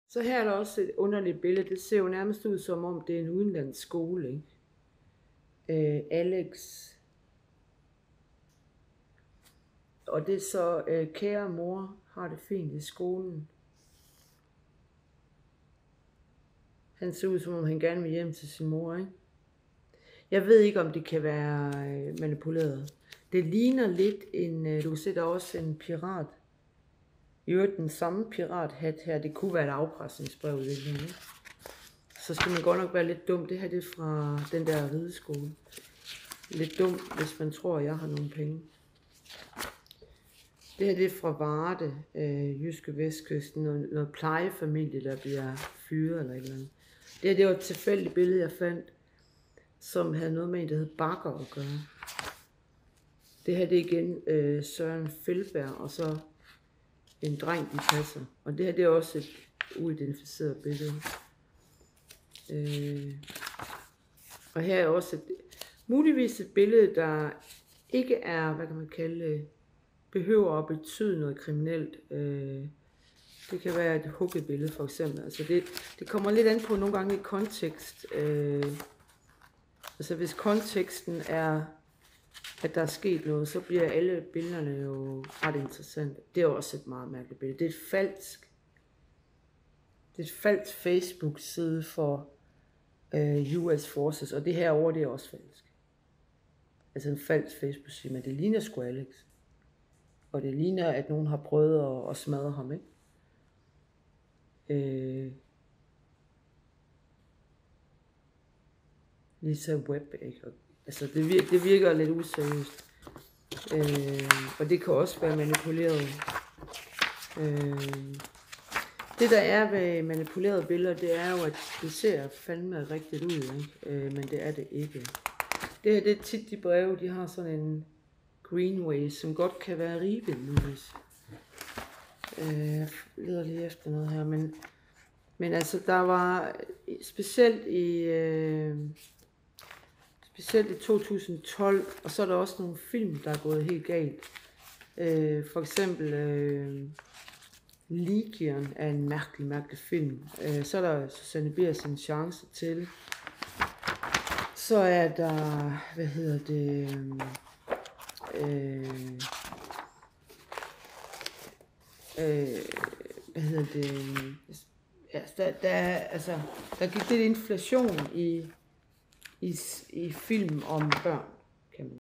Så her er der også et underligt billede. Det ser jo nærmest ud som om det er en udenlandsk skole, ikke? Alex. Og det er så, kære mor har det fint i skolen. Han ser ud som om han gerne vil hjem til sin mor, ikke? Jeg ved ikke om det kan være manipuleret. Det ligner lidt en, du kan se der er også en pirat. I øvrigt den samme pirathat her, det kunne være et afpresningsbrev, ikke? Så skal man godt nok være lidt dum. Det her det er fra den der rideskole. Lidt dum, hvis man tror, at jeg har nogle penge. Det her det er fra Varde, Jyske Vestkysten, noget plejefamilie, der bliver fyret eller et eller andet. Det her det var et tilfældigt billede, jeg fandt, som havde noget med en, der hed Bakker at gøre. Det her det er igen Søren Feldberg, og så en dreng, de passer. Og det her det er også et uidentificeret billede. Og her er også muligvis et billede, der ikke er, hvad kan man kalde det, behøver at betyde noget kriminelt. Det kan være et huggebillede for eksempel. Altså det kommer lidt an på nogle gange i kontekst. Altså hvis konteksten er, at der er sket noget, så bliver alle billederne jo ret interessante. Det er også et meget mærkeligt billede. Det er et falsk Facebook-side for US Forces, og det her over det er også falsk. Altså en falsk Facebook-side, men det ligner sgu Alex. Og det ligner, at nogen har prøvet at smadre ham, ikke? Lisa Webb, ikke? Altså det virker lidt useriøst. Og det kan også være manipuleret. Det der er ved manipulerede billeder, det er jo, at det ser fandme rigtigt ud, ikke? Men det er det ikke. Det her, det er tit de breve, de har sådan en Greenway, som godt kan være ribet muligvis. Jeg leder lige efter noget her, men altså der var specielt i 2012, og så er der også nogle film, der er gået helt galt. For eksempel Legion er en mærkelig film. Så er der Susanne Biers En chance til. Så er der, hvad hedder det, ja, der gik lidt inflation i film om børn.